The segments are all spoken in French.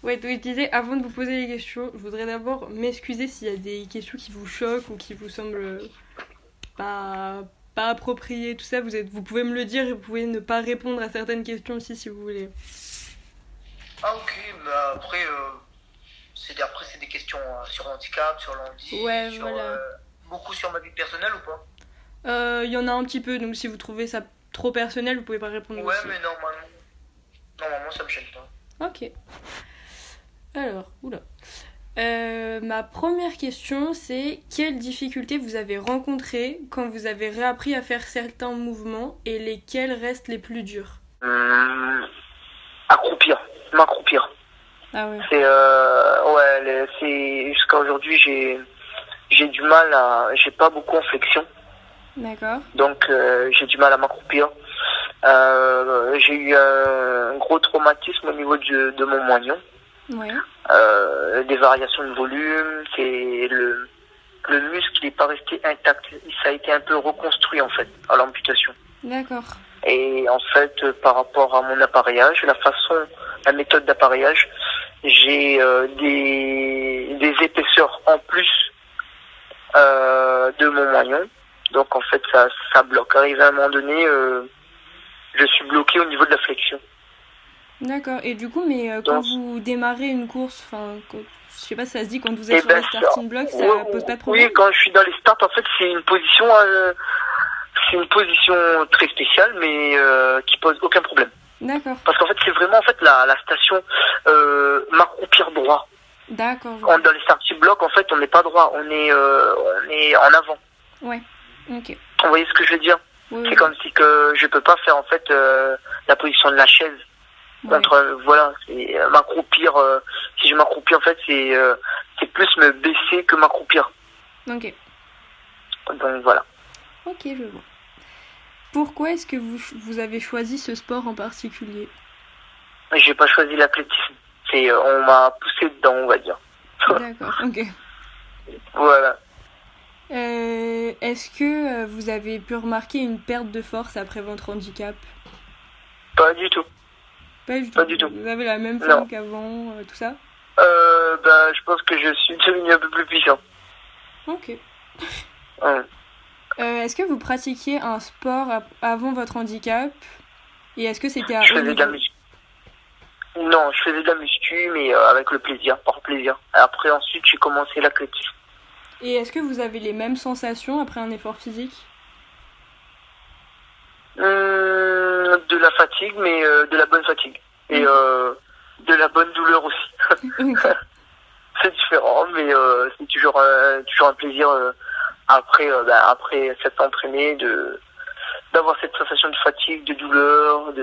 Ouais, donc je disais, avant de vous poser les questions, je voudrais d'abord m'excuser s'il y a des questions qui vous choquent ou qui vous semblent pas, pas appropriées, tout ça. Vous pouvez me le dire et vous pouvez ne pas répondre à certaines questions aussi si vous voulez. Ah ok, mais après c'est des questions sur le handicap, sur l'handi, Ouais, voilà. beaucoup sur ma vie personnelle ou pas? Il y en a un petit peu, donc si vous trouvez ça trop personnel, vous pouvez pas répondre Ouais, aussi. mais normalement ça me gêne pas. Ok. Alors, oula. Ma première question, c'est quelles difficultés vous avez rencontrées quand vous avez réappris à faire certains mouvements et lesquels restent les plus durs? Hum, Accroupir, m'accroupir. Ah ouais, C'est jusqu'à aujourd'hui j'ai du mal j'ai pas beaucoup en flexion, d'accord. donc j'ai du mal à m'accroupir. J'ai eu un gros traumatisme au niveau de mon moignon, Ouais, des variations de volume, le muscle n'est pas resté intact, ça a été un peu reconstruit en fait à l'amputation. d'accord. Et en fait, par rapport à mon appareillage, la méthode d'appareillage, j'ai des épaisseurs en plus de mon moignon. Donc en fait, ça bloque. Arrivé à un moment donné, je suis bloqué au niveau de la flexion. D'accord. Et du coup, mais quand Donc, vous démarrez une course, je sais pas si ça se dit, quand vous êtes et sur ben les starting blocks, oui, ça pose pas de oui, problème? quand je suis dans les starts, en fait, c'est une position très spéciale, mais qui pose aucun problème. D'accord. Parce qu'en fait, c'est vraiment en fait la station m'accroupir droit. D'accord, je vois. Dans les starting blocks, en fait, on n'est pas droit, on est en avant. Ouais, ok. Vous voyez ce que je veux dire? Oui, C'est oui. comme si que je peux pas faire en fait la position de la chaise. Ouais. Voilà, c'est m'accroupir. Si je m'accroupis, en fait, c'est plus me baisser que m'accroupir. Ok. Donc voilà. Ok, je vois. Pourquoi est-ce que vous avez choisi ce sport en particulier? J'ai pas choisi l'athlétisme. On m'a poussé dedans, on va dire. D'accord, ok. Voilà. Est-ce que vous avez pu remarquer une perte de force après votre handicap? Pas du tout. Pas du tout. Pas du tout. Vous avez la même Non. forme qu'avant, tout ça? Je pense que je suis devenu un peu plus puissant. Ok. Ouais. Est-ce que vous pratiquiez un sport avant votre handicap? Et est-ce que c'était à Je haut faisais de la niveau? muscu. Non, je faisais de la muscu, mais avec le plaisir, par plaisir. Après, ensuite, j'ai commencé l'athlétisme. Et est-ce que vous avez les mêmes sensations après un effort physique? De la fatigue, mais de la bonne fatigue. Et de la bonne douleur aussi. Ok. C'est différent, mais c'est toujours un plaisir après s'être entraîné d'avoir cette sensation de fatigue, de douleur,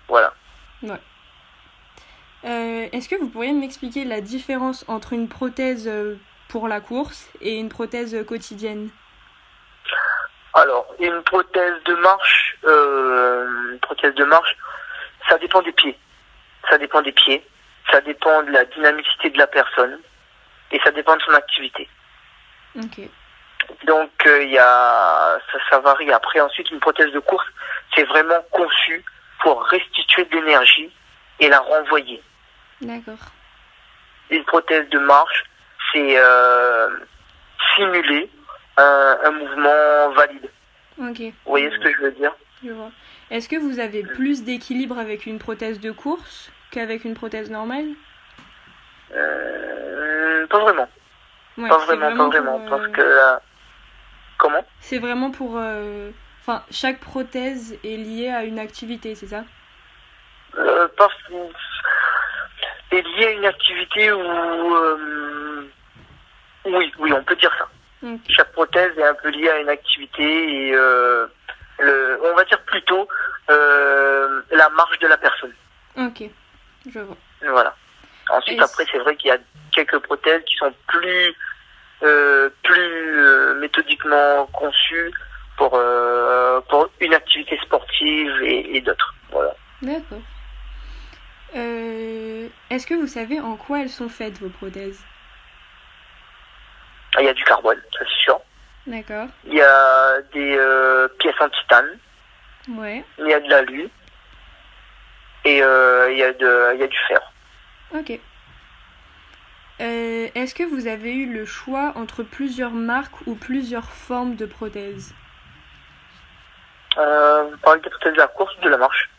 voilà. Ouais. Est-ce que vous pourriez m'expliquer la différence entre une prothèse pour la course et une prothèse quotidienne? Alors, une prothèse de marche, ça dépend des pieds. Ça dépend des pieds, ça dépend de la dynamicité de la personne et ça dépend de son activité. Ok. Donc ça varie. Après, ensuite, une prothèse de course, c'est vraiment conçu pour restituer de l'énergie et la renvoyer. D'accord. Une prothèse de marche, c'est simuler un mouvement valide. Ok. Vous voyez ce que je veux dire? Je vois. Est-ce que vous avez plus d'équilibre avec une prothèse de course qu'avec une prothèse normale? Pas vraiment. Ouais, Pas c'est vraiment, vraiment parce que comment? c'est vraiment pour... Enfin, chaque prothèse est liée à une activité, c'est ça? Pas est lié à une activité où oui, on peut dire ça. Ok. Chaque prothèse est un peu liée à une activité et on va dire plutôt la marche de la personne. Ok, je vois. Voilà. Ensuite, Et après, c'est vrai qu'il y a quelques prothèses qui sont plus méthodiquement conçues pour une activité sportive et d'autres. Voilà. D'accord. Est-ce que vous savez en quoi elles sont faites, vos prothèses? Il y a du carbone, ça c'est sûr. D'accord. Il y a des pièces en titane. Ouais. Il y a de l'alu et il y a du fer. Ok. Est-ce que vous avez eu le choix entre plusieurs marques ou plusieurs formes de prothèses? Vous parlez des prothèses de la course ou de la marche?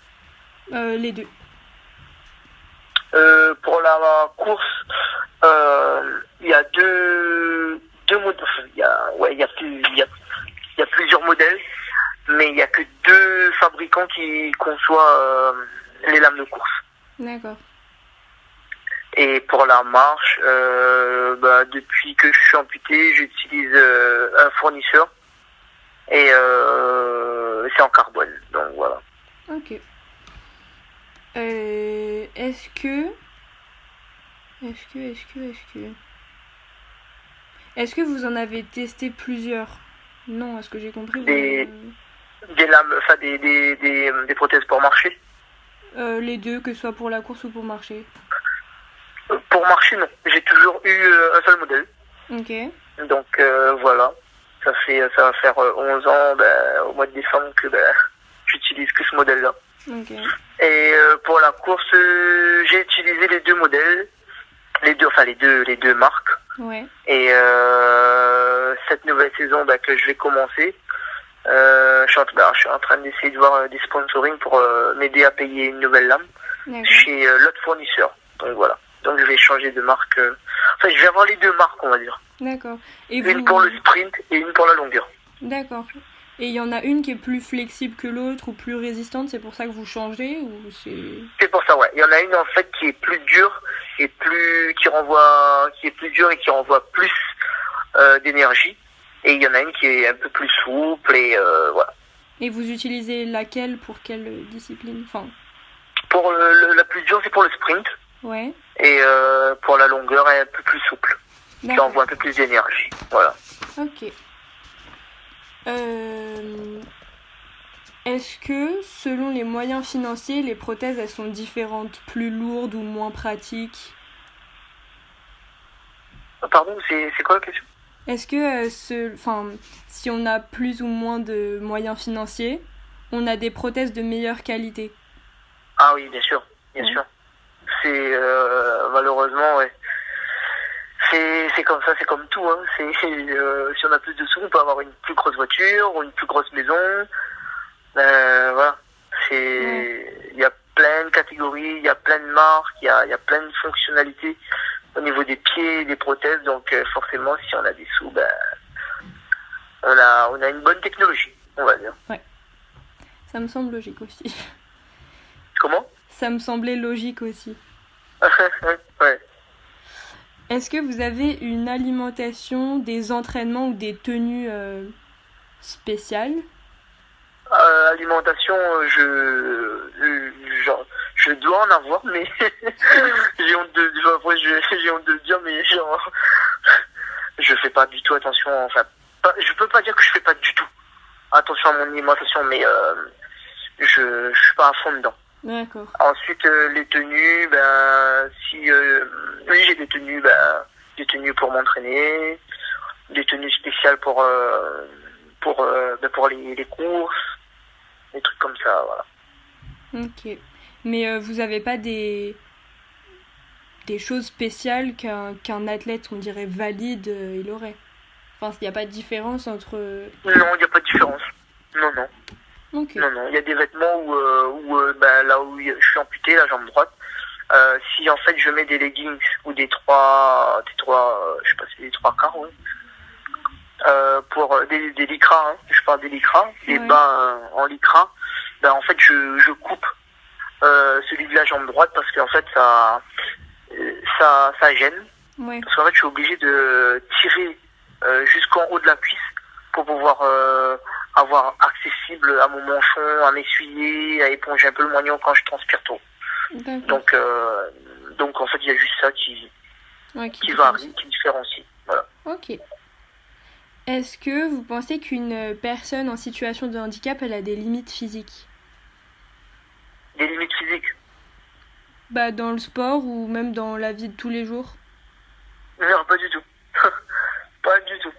Les deux. Pour la course, il y a deux modèles. Il y a plusieurs modèles, mais il y a que deux fabricants qui conçoivent les lames de course. D'accord. Et pour la marche, depuis que je suis amputé, j'utilise un fournisseur et c'est en carbone. Donc voilà. Ok. Est-ce que vous en avez testé plusieurs? Non, est-ce que j'ai compris? Des lames, enfin des prothèses pour marcher. Les deux, que ce soit pour la course ou pour marcher. Pour marcher, non. J'ai toujours eu un seul modèle. Ok. Donc voilà. Ça va faire 11 ans au mois de décembre que j'utilise que ce modèle-là. Ok. Et pour la course, j'ai utilisé les deux modèles, les deux marques. Ouais. Et cette nouvelle saison que je vais commencer, je suis en train d'essayer de voir des sponsoring pour m'aider à payer une nouvelle lame chez l'autre fournisseur. Donc voilà. Donc je vais changer de marque. Enfin, je vais avoir les deux marques, on va dire. D'accord. Et une pour le sprint et une pour la longueur. D'accord. Et il y en a une qui est plus flexible que l'autre ou plus résistante, c'est pour ça que vous changez ou C'est pour ça, ouais. Il y en a une en fait qui est plus dure et qui est plus dure et qui renvoie plus d'énergie. Et il y en a une qui est un peu plus souple et voilà. Et vous utilisez laquelle pour quelle discipline? Enfin... Pour la plus dure, c'est pour le sprint. Ouais. Et pour la longueur, elle est un peu plus souple. Qui envoie un peu plus d'énergie. Voilà. Ok. Est-ce que, selon les moyens financiers, les prothèses, elles sont différentes, plus lourdes ou moins pratiques? Pardon, c'est quoi la question? Est-ce que, si on a plus ou moins de moyens financiers, on a des prothèses de meilleure qualité? Ah oui, bien sûr. Bien sûr. C'est malheureusement, ouais. C'est comme ça, c'est comme tout. Hein. Si on a plus de sous, on peut avoir une plus grosse voiture ou une plus grosse maison. Voilà. Il y a plein de catégories, il y a plein de marques, il y a plein de fonctionnalités au niveau des pieds et des prothèses. Donc forcément, si on a des sous, on a une bonne technologie, on va dire. Ouais. Ça me semble logique aussi. Comment? Ça me semblait logique aussi. Ouais. Est-ce que vous avez une alimentation, des entraînements ou des tenues spéciales? Alimentation, je dois en avoir, mais j'ai honte de le dire, mais je fais pas du tout attention. Enfin, je peux pas dire que je fais pas du tout attention à mon alimentation, mais je suis pas à fond dedans. D'accord. Ensuite, les tenues, oui, j'ai des tenues pour m'entraîner, des tenues spéciales pour les courses, des trucs comme ça, voilà. Ok. Mais vous avez pas des choses spéciales qu'un athlète, on dirait, valide, il aurait? Enfin, il n'y a pas de différence entre... Non, il n'y a pas de différence. Non. Okay. Non, il y a des vêtements où là où je suis amputé, la jambe droite, si en fait je mets des leggings ou des trois, je sais pas si c'est des 3/4, ouais. Pour des lycras, hein, je parle des lycras, des bas en lycra, en fait je coupe celui de la jambe droite parce qu'en fait ça gêne. Ouais. Parce qu'en fait je suis obligé de tirer jusqu'en haut de la cuisse pour pouvoir avoir accessible à mon manchon, à m'essuyer, à éponger un peu le moignon quand je transpire trop. Donc en fait il y a juste ça qui varie, qui différencie. Voilà. Ok. Est-ce que vous pensez qu'une personne en situation de handicap, elle a des limites physiques? Des limites physiques? Dans le sport ou même dans la vie de tous les jours? Non, pas du tout. Pas du tout.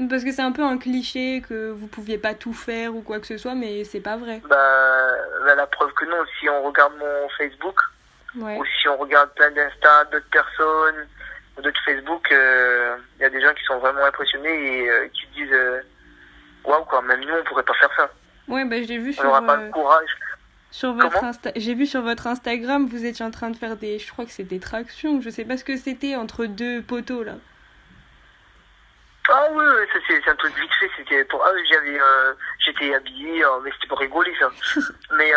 Parce que c'est un peu un cliché que vous pouviez pas tout faire ou quoi que ce soit, mais c'est pas vrai. La preuve que non, si on regarde mon Facebook, ou si on regarde plein d'Insta d'autres personnes, d'autres Facebook, il y a des gens qui sont vraiment impressionnés et qui disent waouh quoi, même nous on pourrait pas faire ça. Ouais, bah je l'ai vu On n'aura pas le courage. sur votre j'ai vu sur votre Instagram, vous étiez en train de faire je crois que c'était des tractions, je sais pas ce que c'était, entre deux poteaux là. Ah oui, ça c'est un truc vite fait, c'était pour j'étais habillé, mais c'était pour rigoler ça. Mais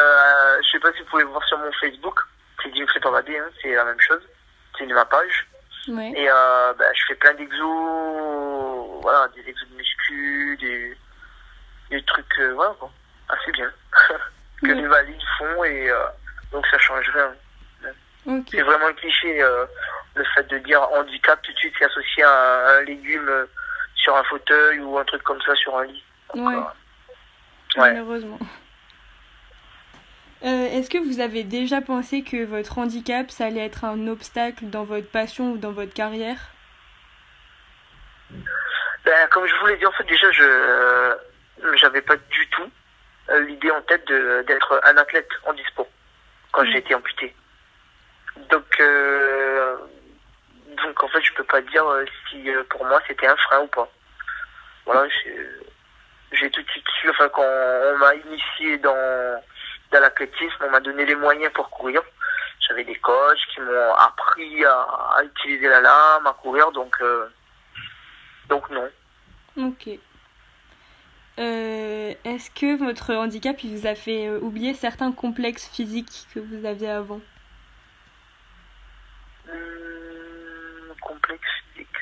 je sais pas si vous pouvez voir sur mon Facebook, c'est Dimitri Pavadé, hein, c'est la même chose, c'est ma page. Ouais. Et je fais plein d'exos, voilà, des exos de muscu, des trucs, voilà quoi, assez bien, que les valides font et donc ça change rien. Okay. C'est vraiment un cliché, le fait de dire handicap tout de suite c'est associé à un légume sur un fauteuil ou un truc comme ça sur un lit. Donc, ouais. Malheureusement. Est-ce que vous avez déjà pensé que votre handicap, ça allait être un obstacle dans votre passion ou dans votre carrière? Comme je vous l'ai dit, en fait, déjà, j'avais pas du tout l'idée en tête d'être un athlète handisport quand j'ai été amputé. Donc, en fait, je peux pas dire si pour moi c'était un frein ou pas. Voilà, j'ai tout de suite su, enfin, quand on m'a initié dans l'athlétisme, on m'a donné les moyens pour courir. J'avais des coachs qui m'ont appris à utiliser la lame, à courir, donc non. Ok. Est-ce que votre handicap il vous a fait oublier certains complexes physiques que vous aviez avant? Complexe physique.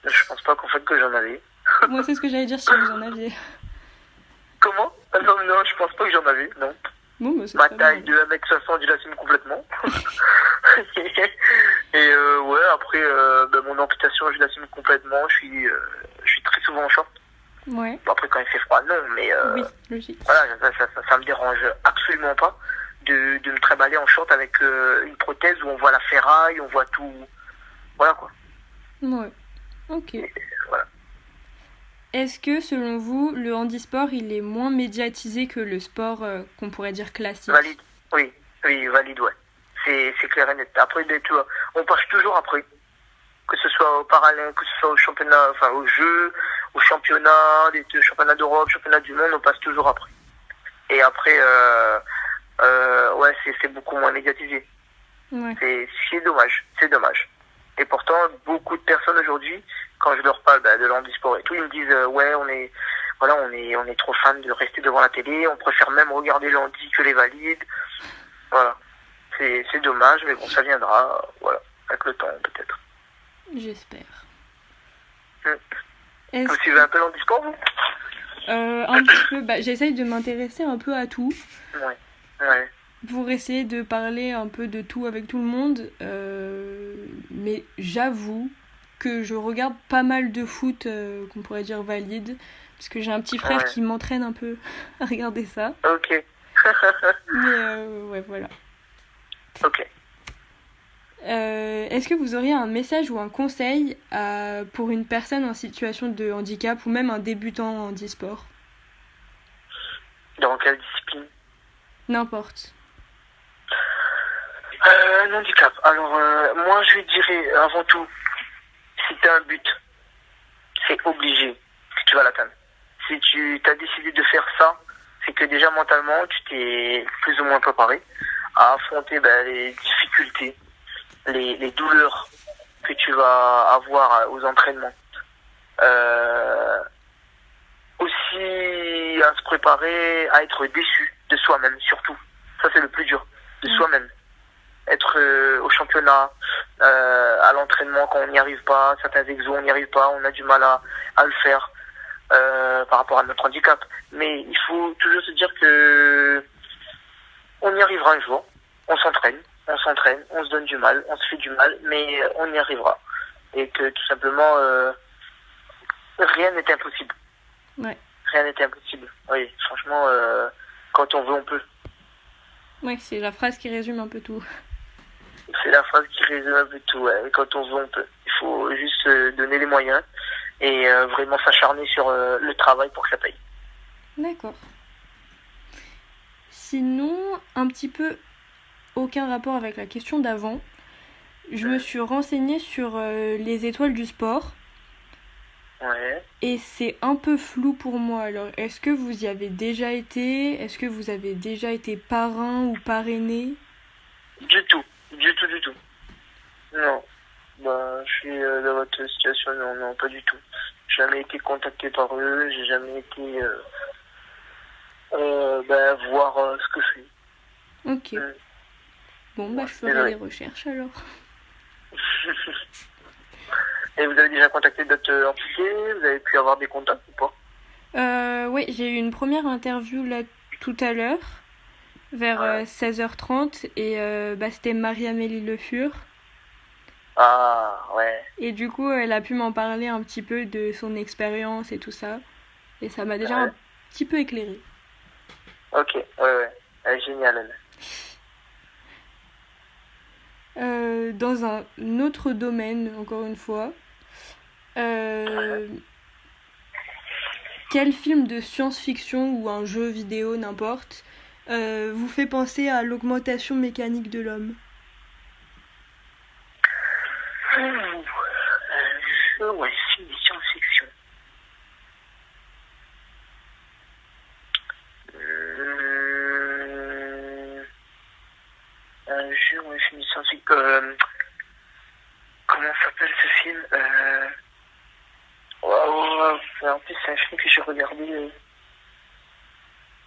Je pense pas qu'en fait que j'en avais. Moi c'est ce que j'allais dire si vous en aviez. Comment? Non, je pense pas que j'en avais, non. Bon, bah, ma taille de 1m60, je l'assume complètement. Et ouais, après, mon amputation, je l'assume complètement. Je suis très souvent en short. Ouais. Bon, après, quand il fait froid, non, mais oui, logique. Voilà, ça me dérange absolument pas de me trimballer en short avec une prothèse où on voit la ferraille, on voit tout. Voilà quoi. Ouais, ok. Et, voilà. Est-ce que, selon vous, le handisport, il est moins médiatisé que le sport qu'on pourrait dire classique? Valide, oui, valide, ouais. C'est clair et net. Après, on passe toujours après. Que ce soit au parallèle, que ce soit au championnat, enfin aux Jeux, au championnat, les championnats d'Europe, championnat du monde, on passe toujours après. Et après, ouais, c'est beaucoup moins médiatisé. Ouais. C'est dommage. Et pourtant, beaucoup de personnes aujourd'hui, quand je leur parle de l'handisport et tout, ils me disent ouais, on est trop fan de rester devant la télé, on préfère même regarder l'handi que les valides. Voilà. C'est dommage, mais bon, ça viendra, voilà, avec le temps peut-être. J'espère. Vous suivez un peu l'handisport, vous? Un petit peu, j'essaye de m'intéresser un peu à tout. Ouais. Pour essayer de parler un peu de tout avec tout le monde. Mais j'avoue que je regarde pas mal de foot qu'on pourrait dire valide. Parce que j'ai un petit frère qui m'entraîne un peu à regarder ça. Ok. Mais ouais, voilà. Ok. Est-ce que vous auriez un message ou un conseil pour une personne en situation de handicap ou même un débutant en handisport? Dans quelle discipline? N'importe. Un handicap. Alors, moi, je lui dirais, avant tout, si tu as un but, c'est obligé que tu vas l'atteindre. Si tu as décidé de faire ça, c'est que déjà mentalement, tu t'es plus ou moins préparé à affronter les difficultés, les douleurs que tu vas avoir aux entraînements. Aussi à se préparer à être déçu de soi-même, surtout. Ça, c'est le plus dur, de soi-même. Être au championnat, à l'entraînement quand on n'y arrive pas, certains exos on n'y arrive pas, on a du mal à le faire par rapport à notre handicap. Mais il faut toujours se dire que on y arrivera un jour. On s'entraîne, on se donne du mal, on se fait du mal, mais on y arrivera. Et que tout simplement, rien n'est impossible. Ouais. Rien n'est impossible. Oui, franchement, quand on veut, on peut. Ouais, c'est la phrase qui résume un peu tout. C'est la phrase qui résume un peu tout. Ouais. Quand on veut, on peut. Il faut juste donner les moyens et vraiment s'acharner sur le travail pour que ça paye. D'accord. Sinon, un petit peu aucun rapport avec la question d'avant. Je me suis renseignée sur les étoiles du sport Ouais. et c'est un peu flou pour moi. Alors, est-ce que vous y avez déjà été? Est-ce que vous avez déjà été parrain ou parrainé? Du tout. Du tout, du tout. Non. Bah, je suis dans votre situation, non, non, pas du tout. J'ai jamais été contacté par eux, j'ai jamais été voir ce que c'est. Ok. Bon, bah, Ouais, je ferai désolé. des recherches alors. Et vous avez déjà contacté d'autres entités? Vous avez pu avoir des contacts ou pas? Ouais, j'ai eu une première interview là tout à l'heure, vers Ouais. 16h30, et bah, c'était Marie-Amélie Le Fur. Ah, ouais. Et du coup, elle a pu m'en parler un petit peu de son expérience et tout ça. Et ça m'a déjà Ouais. un petit peu éclairée. Ok, ouais, ouais. Elle est géniale, elle. Dans un autre domaine, encore une fois, euh, quel film de science-fiction ou un jeu vidéo, n'importe, vous fait penser à l'augmentation mécanique de l'homme? Un jeu ou un film de science-fiction? Un jeu ou un film de science-fiction? Comment s'appelle ce film? En plus, c'est un film que j'ai regardé.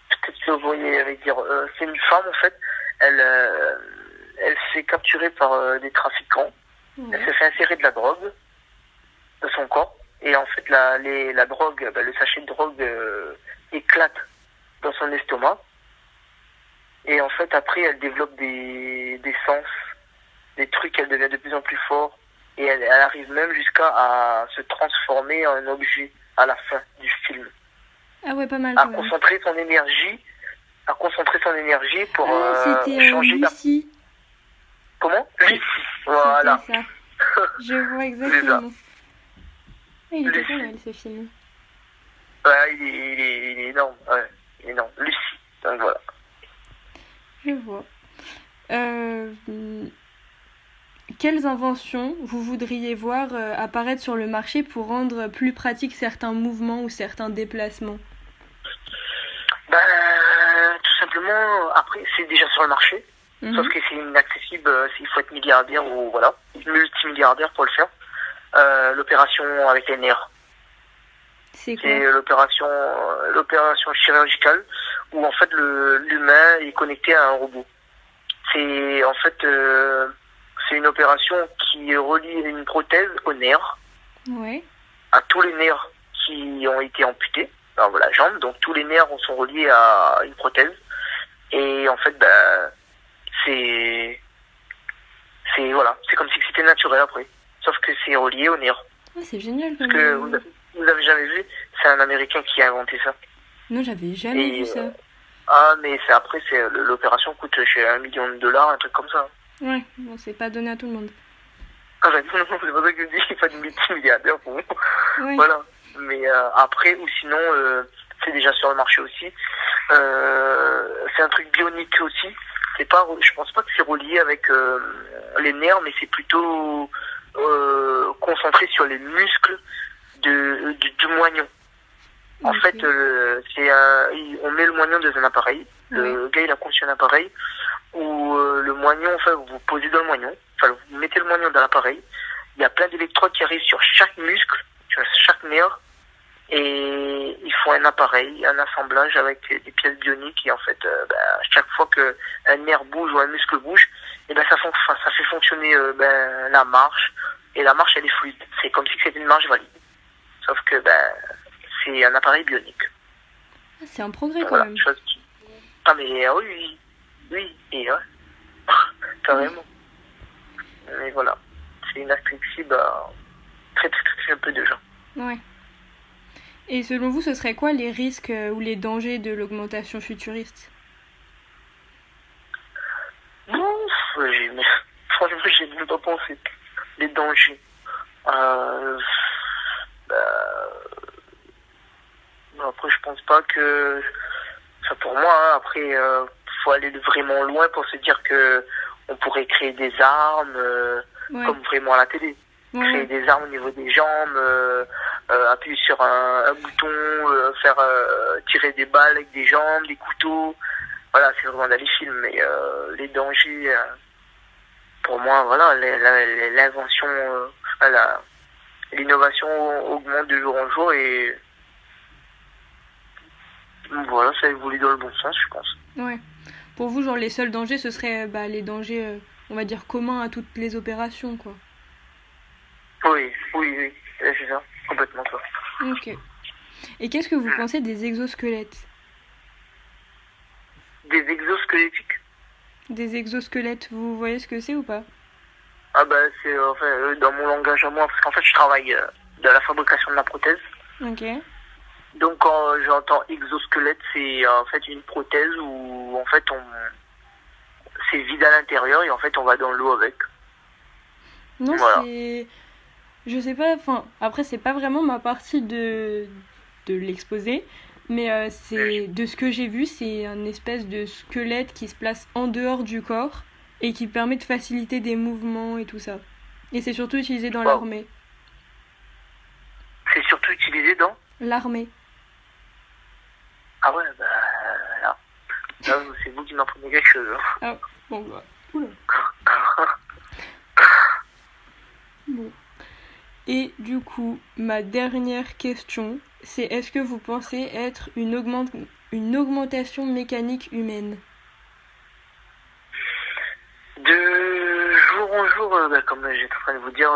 Peut-être que vous voyez avec dire. C'est une femme, en fait. Elle s'est capturée par des trafiquants. Elle s'est fait insérer de la drogue dans son corps. Et en fait, la drogue, le sachet de drogue éclate dans son estomac. Et en fait, après, elle développe des sens, des trucs, elle devient de plus en plus fort. Et elle arrive même jusqu'à à se transformer en objet à la fin du film. Ah ouais, pas mal À quand même. concentrer son énergie, pour Ah, c'était changer Lucie. Comment? Lucie. Voilà. C'était ça. Je vois exactement. Ah, il était pas Lucie. mal ce film. Ouais, il est énorme. Ouais, il est énorme. Lucie. Donc voilà. Je vois. Quelles inventions vous voudriez voir apparaître sur le marché pour rendre plus pratiques certains mouvements ou certains déplacements? Tout simplement, après, c'est déjà sur le marché. Sauf que c'est inaccessible, il faut être milliardaire ou voilà, multimilliardaire pour le faire. L'opération avec les nerfs. C'est quoi? C'est l'opération chirurgicale où en fait l'humain est connecté à un robot. C'est en fait c'est une opération qui relie une prothèse aux nerfs, Ouais. à tous les nerfs qui ont été amputés dans la jambe. Donc tous les nerfs sont reliés à une prothèse. Et en fait, c'est voilà, c'est comme si c'était naturel après. Sauf que c'est relié aux nerfs. Ah, c'est génial quand Parce que même. vous avez jamais vu, c'est un Américain qui a inventé ça. Non, j'avais jamais vu ça. Mais c'est l'opération coûte chez $1 million, un truc comme ça. Ouais, bon, c'est pas donné à tout le monde. Ah bah non, c'est pas ça que je dis, il faut être multimilliardaire pour moi. Ouais. Voilà. Mais après, ou sinon, c'est déjà sur le marché aussi. C'est un truc bionique aussi. C'est pas, je pense pas que c'est relié avec les nerfs, mais c'est plutôt concentré sur les muscles du moignon. En Ok. fait, on met le moignon dans un appareil. Le gars, il a conçu un appareil où le moignon, enfin, vous posez dans le moignon. Enfin, vous mettez le moignon dans l'appareil. Il y a plein d'électrodes qui arrivent sur chaque muscle, sur chaque nerf. Et ils font un appareil, un assemblage avec des pièces bioniques. Et en fait, chaque fois qu'un nerf bouge ou un muscle bouge, et ça fait fonctionner la marche. Et la marche, elle est fluide. C'est comme si c'était une marche valide. Sauf que c'est un appareil bionique. Ah, c'est un progrès quand Voilà, même. chose qui... Ah mais oui, et ouais, carrément. Mais voilà, c'est inaccessible à très peu de gens. Ouais. Et selon vous, ce serait quoi les risques ou les dangers de l'augmentation futuriste? Franchement, j'ai même pas pensé. Les dangers. Après, je pense pas que... Enfin, pour moi, hein, après, faut aller vraiment loin pour se dire que on pourrait créer des armes, Ouais. comme vraiment à la télé. Créer Ouais. des armes au niveau des jambes, appuyer sur un bouton, faire tirer des balles avec des jambes, des couteaux. Voilà, c'est vraiment dans les films. Mais les dangers, pour moi, voilà, l'invention, l'innovation augmente de jour en jour et voilà, ça évolue dans le bon sens, je pense. Ouais. Pour vous, genre, les seuls dangers, ce seraient les dangers, on va dire, communs à toutes les opérations, quoi. Oui, oui, oui, c'est ça, complètement ça. Ok. Et qu'est-ce que vous pensez des exosquelettes? Des exosquelettiques. Des exosquelettes, vous voyez ce que c'est ou pas? Ah bah c'est enfin dans mon langage à moi, parce qu'en fait je travaille dans la fabrication de la prothèse. Ok. Donc quand j'entends exosquelette, c'est en fait une prothèse où en fait c'est vide à l'intérieur et en fait on va dans l'eau avec. Non, Voilà. c'est... Je sais pas, enfin, après, c'est pas vraiment ma partie de l'exposé, mais c'est de ce que j'ai vu, c'est un espèce de squelette qui se place en dehors du corps et qui permet de faciliter des mouvements et tout ça. Et c'est surtout utilisé dans Wow. l'armée. C'est surtout utilisé dans. L'armée. Ah ouais bah là. Là c'est vous qui m'apprenez quelque chose. Ah, bon, bah, oula. Bon. Et du coup, ma dernière question, c'est est-ce que vous pensez être une augmentation mécanique humaine? De jour en jour, comme j'étais en train de vous dire,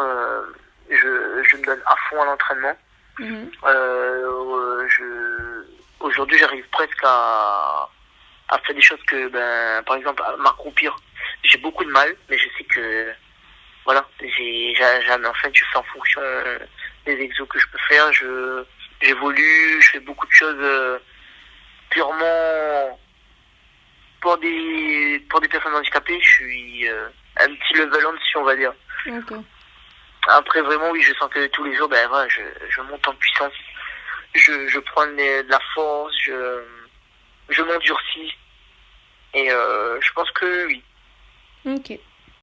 je me donne à fond à l'entraînement. Mhm. Aujourd'hui, j'arrive presque à faire des choses que, par exemple, à m'accroupir. J'ai beaucoup de mal, mais je sais que, voilà, en fait, je fais en fonction des exos que je peux faire. J'évolue, je fais beaucoup de choses purement pour des personnes handicapées. Je suis un petit level en dessus, on va dire. Ok. Après, vraiment, oui, je sens que tous les jours, voilà, je monte en puissance. Je prends de la force, je m'endurcis. Et je pense que oui. Ok.